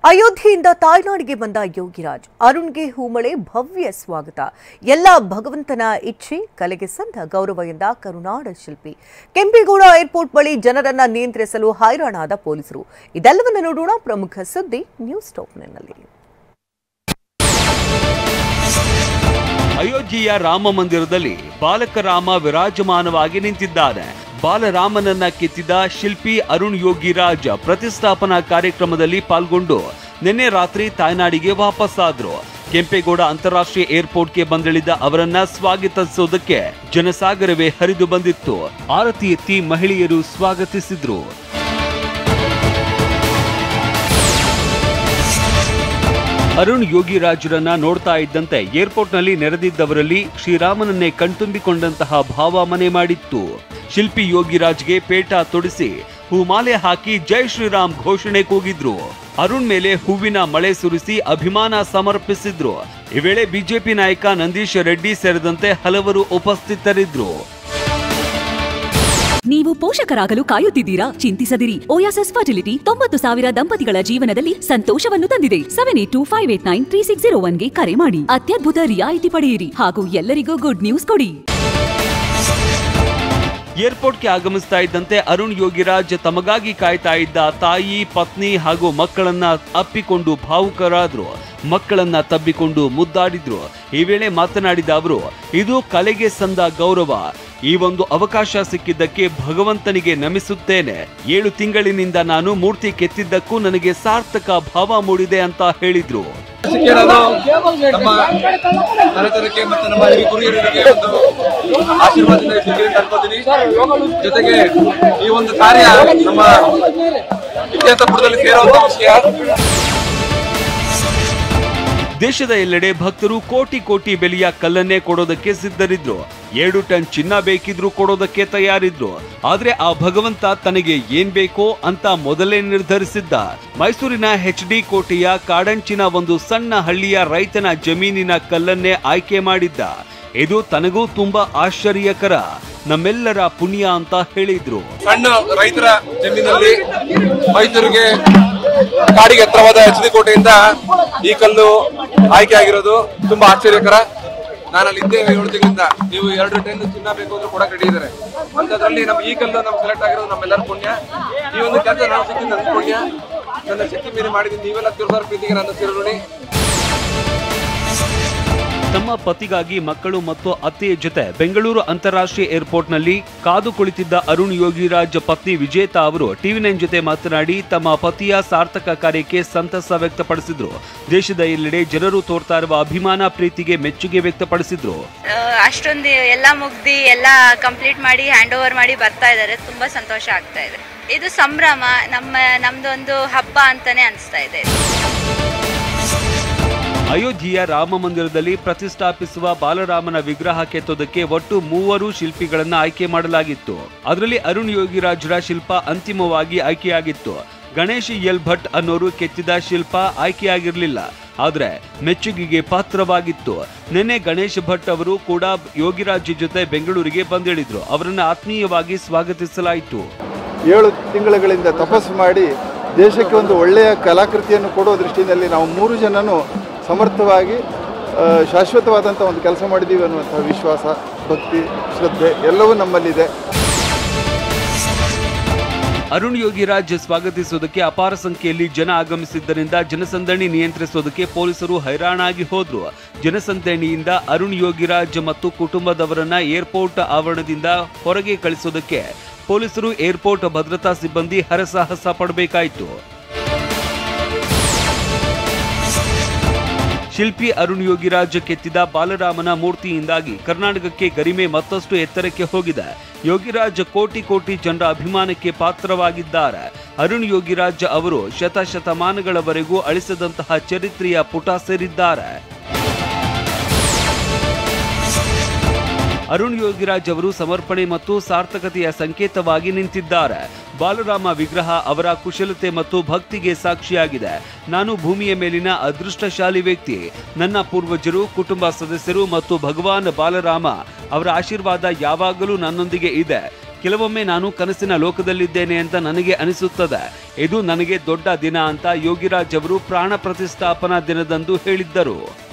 ಅಯೋಧ್ಯೆಯಿಂದ ತಾಯ್ನಾಡಿಗೆ ಬಂದ ಯೋಗಿರಾಜ್ ಅರುಣ್ಗೆ ಹೂಮಳೆ ಭವ್ಯ ಸ್ವಾಗತ. ಎಲ್ಲ ಭಗವಂತನ ಇಚ್ಛೆ, ಕಲೆಗೆ ಸಂದ ಗೌರವ ಎಂದ ಕರುನಾಡ ಶಿಲ್ಪಿ. ಕೆಂಪೇಗೌಡ ಏರ್ಪೋರ್ಟ್ ಬಳಿ ಜನರನ್ನ ನಿಯಂತ್ರಿಸಲು ಹೈರಾಣಾದ ಪೊಲೀಸರು. ಇದೆಲ್ಲವನ್ನು ನೋಡೋಣ ಪ್ರಮುಖ ಸುದ್ದಿ ನ್ಯೂಸ್ ಟಾಪ್ನಲ್ಲಿ. ಅಯೋಧ್ಯೆಯ ರಾಮ ಮಂದಿರದಲ್ಲಿ ಬಾಲಕ ರಾಮ ವಿರಾಜಮಾನವಾಗಿ ನಿಂತಿದ್ದಾನೆ. ಬಾಲರಾಮನನ್ನ ಕೆತ್ತಿದ ಶಿಲ್ಪಿ ಅರುಣ್ ಯೋಗಿರಾಜ್ ಪ್ರತಿಷ್ಠಾಪನಾ ಕಾರ್ಯಕ್ರಮದಲ್ಲಿ ಪಾಲ್ಗೊಂಡು ನಿನ್ನೆ ರಾತ್ರಿ ತಾಯ್ನಾಡಿಗೆ ವಾಪಸ್ಸಾದ್ರು. ಕೆಂಪೇಗೌಡ ಅಂತಾರಾಷ್ಟ್ರೀಯ ಏರ್ಪೋರ್ಟ್ಗೆ ಬಂದಿಳಿದ ಅವರನ್ನ ಸ್ವಾಗತಿಸೋದಕ್ಕೆ ಜನಸಾಗರವೇ ಹರಿದು ಬಂದಿತ್ತು. ಆರತಿ ಎತ್ತಿ ಮಹಿಳೆಯರು ಸ್ವಾಗತಿಸಿದ್ರು. ಅರುಣ್ ಯೋಗಿರಾಜ್ರನ್ನ ನೋಡ್ತಾ ಇದ್ದಂತೆ ಏರ್ಪೋರ್ಟ್ನಲ್ಲಿ ನೆರೆದಿದ್ದವರಲ್ಲಿ ಶ್ರೀರಾಮನನ್ನೇ ಕಣ್ತುಂಬಿಕೊಂಡಂತಹ ಭಾವ ಮನೆ ಮಾಡಿತ್ತು. ಶಿಲ್ಪಿ ಯೋಗಿರಾಜ್ಗೆ ಪೇಟ ತೊಡಿಸಿ ಹೂಮಾಲೆ ಹಾಕಿ ಜೈ ಶ್ರೀರಾಮ್ ಘೋಷಣೆ ಕೂಗಿದ್ರು. ಅರುಣ್ ಮೇಲೆ ಹೂವಿನ ಮಳೆ ಸುರಿಸಿ ಅಭಿಮಾನ ಸಮರ್ಪಿಸಿದ್ರು. ಈ ವೇಳೆ ಬಿಜೆಪಿ ನಾಯಕ ನಂದೀಶ್ ರೆಡ್ಡಿ ಸೇರಿದಂತೆ ಹಲವರು ಉಪಸ್ಥಿತರಿದ್ರು. ನೀವು ಪೋಷಕರಾಗಲು ಕಾಯುತ್ತಿದ್ದೀರಾ? ಚಿಂತಿಸದಿರಿ. ಓಯಾಸಿಸ್ ಫರ್ಟಿಲಿಟಿ 90,000 ದಂಪತಿಗಳ ಜೀವನದಲ್ಲಿ ಸಂತೋಷವನ್ನು ತಂದಿದೆ. 7825893601ಗೆ ಕರೆ ಮಾಡಿ ಅತ್ಯದ್ಭುತ ರಿಯಾಯಿತಿ ಪಡೆಯಿರಿ ಹಾಗೂ ಎಲ್ಲರಿಗೂ ಗುಡ್ ನ್ಯೂಸ್ ಕೊಡಿ. ಏರ್ಪೋರ್ಟ್ಗೆ ಆಗಮಿಸ್ತಾ ಇದ್ದಂತೆ ಅರುಣ್ ಯೋಗಿರಾಜ್ ತಮಗಾಗಿ ಕಾಯ್ತಾ ಇದ್ದ ತಾಯಿ, ಪತ್ನಿ ಹಾಗೂ ಮಕ್ಕಳನ್ನ ಅಪ್ಪಿಕೊಂಡು ಭಾವುಕರಾದ್ರು. ಮಕ್ಕಳನ್ನ ತಬ್ಬಿಕೊಂಡು ಮುದ್ದಾಡಿದ್ರು. ಈ ವೇಳೆ ಮಾತನಾಡಿದ ಅವರು, ಇದು ಕಲೆಗೆ ಸಂದ ಗೌರವ. ಈ ಒಂದು ಅವಕಾಶ ಸಿಕ್ಕಿದ್ದಕ್ಕೆ ಭಗವಂತನಿಗೆ ನಮಿಸುತ್ತೇನೆ. 7 ತಿಂಗಳಿನಿಂದ ನಾನು ಮೂರ್ತಿ ಕೆತ್ತಿದ್ದಕ್ಕೂ ನನಗೆ ಸಾರ್ಥಕ ಭಾವ ಮೂಡಿದೆ ಅಂತ ಹೇಳಿದ್ರು. ಜೊತೆಗೆ ಈ ಒಂದು ಕಾರ್ಯ ನಮ್ಮ ಇತಿಹಾಸ ಪುಟದಲ್ಲಿ ಸೇರುವಂತ ವಿಷಯ. ದೇಶದ ಎಲ್ಲೆಡೆ ಭಕ್ತರು ಕೋಟಿ ಕೋಟಿ ಬೆಲೆಯ ಕಲ್ಲನ್ನೇ ಕೊಡೋದಕ್ಕೆ ಸಿದ್ಧರಿದ್ರು. 7 ಟನ್ ಚಿನ್ನ ಬೇಕಿದ್ರು ಕೊಡೋದಕ್ಕೆ ತಯಾರಿದ್ರು. ಆದ್ರೆ ಆ ಭಗವಂತ ತನಗೆ ಏನ್ ಬೇಕೋ ಅಂತ ಮೊದಲೇ ನಿರ್ಧರಿಸಿದ್ದ. ಮೈಸೂರಿನ HD ಕೋಟೆಯ ಕಾಡಂಚಿನ ಒಂದು ಸಣ್ಣ ಹಳ್ಳಿಯ ರೈತನ ಜಮೀನಿನ ಕಲ್ಲನ್ನೇ ಆಯ್ಕೆ ಮಾಡಿದ್ದ. ಇದು ತನಗೂ ತುಂಬಾ ಆಶ್ಚರ್ಯಕರ, ನಮ್ಮೆಲ್ಲರ ಪುಣ್ಯ ಅಂತ ಹೇಳಿದ್ರು. ಸಣ್ಣ ರೈತರ ಜಮೀನಲ್ಲಿ ಮೈಸೂರಿಗೆ ಕಾಡಿಗೆ ಹತ್ರವಾದ HD ಕೋಟೆಯಿಂದ ಈ ಕಲ್ಲು ಆಯ್ಕೆ ಆಗಿರೋದು ತುಂಬಾ ಆಶ್ಚರ್ಯಕರ. ನಾನಲ್ಲಿ ಇದ್ದೆ 7 ತಿಂಗಳಿಂದ. ನೀವು 2 ಟನ್ ಚಿನ್ನ ಬೇಕು ಅಂದ್ರೆ ಕೂಡ ಕಟ್ಟಿದ್ದಾರೆ. ಅಂತದ್ರಲ್ಲಿ ಈ ಕಲ್ಲು ನಮ್ಗೆ ಸೆಲೆಕ್ಟ್ ಆಗಿರೋದು ನಮ್ಮೆಲ್ಲರ ಪುಣ್ಯ. ಈ ಒಂದು ಕೆಲಸ ನಾವು ಸಿಕ್ಕಿದ್ದು ನನ್ನ ಪುಣ್ಯ. ನನ್ನ ಶಕ್ತಿ ಮೀರಿ ಮಾಡಿದ್ದೀನಿ. ನೀವೆಲ್ಲ ತಿರುಗಾರ ಪ್ರೀತಿಗೆ ನನ್ನ ತಿರುಗಿ. ತಮ್ಮ ಪತಿಗಾಗಿ ಮಕ್ಕಳು ಮತ್ತು ಅತ್ತೆಯ ಜೊತೆ ಬೆಂಗಳೂರು ಅಂತಾರಾಷ್ಟ್ರೀಯ ಏರ್ಪೋರ್ಟ್ನಲ್ಲಿ ಕಾದು ಕುಳಿತಿದ್ದ ಅರುಣ್ ಯೋಗಿರಾಜ್ ಪತ್ನಿ ವಿಜೇತಾ ಅವರು TV9 ಜೊತೆ ಮಾತನಾಡಿ ತಮ್ಮ ಪತಿಯ ಸಾರ್ಥಕ ಕಾರ್ಯಕ್ಕೆ ಸಂತಸ ವ್ಯಕ್ತಪಡಿಸಿದ್ರು. ದೇಶದ ಎಲ್ಲೆಡೆ ಜನರು ತೋರ್ತಾ ಇರುವ ಅಭಿಮಾನ, ಪ್ರೀತಿಗೆ ಮೆಚ್ಚುಗೆ ವ್ಯಕ್ತಪಡಿಸಿದ್ರು. ಅಷ್ಟೊಂದು ಎಲ್ಲ ಮುಗ್ದಿ ಎಲ್ಲ ಕಂಪ್ಲೀಟ್ ಮಾಡಿ ಹ್ಯಾಂಡ್ ಓವರ್ ಮಾಡಿ ಬರ್ತಾ ಇದ್ದಾರೆ. ತುಂಬಾ ಸಂತೋಷ ಆಗ್ತಾ ಇದೆ. ಇದು ಸಂಭ್ರಮ, ನಮ್ದೊಂದು ಹಬ್ಬ ಅಂತಾನೆ ಅನಿಸ್ತಾ ಇದೆ. ಅಯೋಧ್ಯೆಯ ರಾಮ ಮಂದಿರದಲ್ಲಿ ಪ್ರತಿಷ್ಠಾಪಿಸುವ ಬಾಲರಾಮನ ವಿಗ್ರಹ ಕೆತ್ತೋದಕ್ಕೆ ಒಟ್ಟು 3 ಶಿಲ್ಪಿಗಳನ್ನ ಆಯ್ಕೆ ಮಾಡಲಾಗಿತ್ತು. ಅದರಲ್ಲಿ ಅರುಣ್ ಯೋಗಿರಾಜ್ರ ಶಿಲ್ಪ ಅಂತಿಮವಾಗಿ ಆಯ್ಕೆಯಾಗಿತ್ತು. ಗಣೇಶ್ ಎಲ್ ಭಟ್ ಅನ್ನೋರು ಕೆತ್ತಿದ ಶಿಲ್ಪ ಆಯ್ಕೆಯಾಗಿರಲಿಲ್ಲ, ಆದ್ರೆ ಮೆಚ್ಚುಗೆಗೆ ಪಾತ್ರವಾಗಿತ್ತು. ನಿನ್ನೆ ಗಣೇಶ್ ಭಟ್ ಅವರು ಕೂಡ ಯೋಗಿರಾಜ್ ಜೊತೆ ಬೆಂಗಳೂರಿಗೆ ಬಂದಿಳಿದ್ರು. ಅವರನ್ನ ಆತ್ಮೀಯವಾಗಿ ಸ್ವಾಗತಿಸಲಾಯಿತು. 7 ತಿಂಗಳುಗಳಿಂದ ತಪಸ್ಸು ಮಾಡಿ ದೇಶಕ್ಕೆ ಒಂದು ಒಳ್ಳೆಯ ಕಲಾಕೃತಿಯನ್ನು ಕೊಡುವ ದೃಷ್ಟಿಯಲ್ಲಿ ನಾವು 3 ಜನನು ಸಮರ್ಥವಾಗಿ ಶಾಶ್ವತವಾದಂಥ ಒಂದು ಕೆಲಸ ಮಾಡಿದ್ದೀವಿ ಅನ್ನುವಂಥ ವಿಶ್ವಾಸ, ಭಕ್ತಿ, ಶ್ರದ್ಧೆ ಎಲ್ಲವೂ ನಮ್ಮಲ್ಲಿದೆ. ಅರುಣ್ ಯೋಗಿರಾಜ್ ಸ್ವಾಗತಿಸೋದಕ್ಕೆ ಅಪಾರ ಸಂಖ್ಯೆಯಲ್ಲಿ ಜನ ಆಗಮಿಸಿದ್ದರಿಂದ ಜನಸಂದಣಿ ನಿಯಂತ್ರಿಸೋದಕ್ಕೆ ಪೊಲೀಸರು ಹೈರಾಣಾಗಿ ಹೋದ್ರು. ಜನಸಂದಣಿಯಿಂದ ಅರುಣ್ ಯೋಗಿರಾಜ್ ಮತ್ತು ಕುಟುಂಬದವರನ್ನ ಏರ್ಪೋರ್ಟ್ ಆವರಣದಿಂದ ಹೊರಗೆ ಕಳಿಸೋದಕ್ಕೆ ಪೊಲೀಸರು ಏರ್ಪೋರ್ಟ್ ಭದ್ರತಾ ಸಿಬ್ಬಂದಿ ಹರಸಾಹಸ ಪಡಬೇಕಾಯಿತು. ಶಿಲ್ಪಿ ಅರುಣ್ ಯೋಗಿರಾಜ್ ಕೆತ್ತಿದ ಬಾಲರಾಮನ ಮೂರ್ತಿಯಿಂದಾಗಿ ಕರ್ನಾಟಕಕ್ಕೆ ಗರಿಮೆ ಮತ್ತಷ್ಟು ಎತ್ತರಕ್ಕೆ ಹೋಗಿದೆ. ಯೋಗಿರಾಜ್ ಕೋಟಿ ಕೋಟಿ ಜನರ ಅಭಿಮಾನಕ್ಕೆ ಪಾತ್ರವಾಗಿದ್ದಾರೆ. ಅರುಣ್ ಯೋಗಿರಾಜ್ ಅವರು ಶತಮಾನಗಳವರೆಗೂ ಅಳಿಸದಂತಹ ಚರಿತ್ರೆಯ ಪುಟ ಸೇರಿದ್ದಾರೆ. ಅರುಣ್ ಯೋಗಿರಾಜ್ ಅವರು ಸಮರ್ಪಣೆ ಮತ್ತು ಸಾರ್ಥಕತೆಯ ಸಂಕೇತವಾಗಿ ನಿಂತಿದ್ದಾರೆ. ಬಾಲರಾಮ ವಿಗ್ರಹ ಅವರ ಕುಶಲತೆ ಮತ್ತು ಭಕ್ತಿಗೆ ಸಾಕ್ಷಿಯಾಗಿದೆ. ನಾನು ಭೂಮಿಯ ಮೇಲಿನ ಅದೃಷ್ಟಶಾಲಿ ವ್ಯಕ್ತಿ. ನನ್ನ ಪೂರ್ವಜರು, ಕುಟುಂಬ ಸದಸ್ಯರು ಮತ್ತು ಭಗವಾನ್ ಬಾಲರಾಮ ಅವರ ಆಶೀರ್ವಾದ ಯಾವಾಗಲೂ ನನ್ನೊಂದಿಗೆ ಇದೆ. ಕೆಲವೊಮ್ಮೆ ನಾನು ಕನಸಿನ ಲೋಕದಲ್ಲಿದ್ದೇನೆ ಅಂತ ನನಗೆ ಅನಿಸುತ್ತದೆ. ಇದು ನನಗೆ ದೊಡ್ಡ ದಿನ ಅಂತ ಯೋಗಿರಾಜ್ ಅವರು ಪ್ರಾಣ ಪ್ರತಿಷ್ಠಾಪನಾ ದಿನದಂದು ಹೇಳಿದ್ದರು.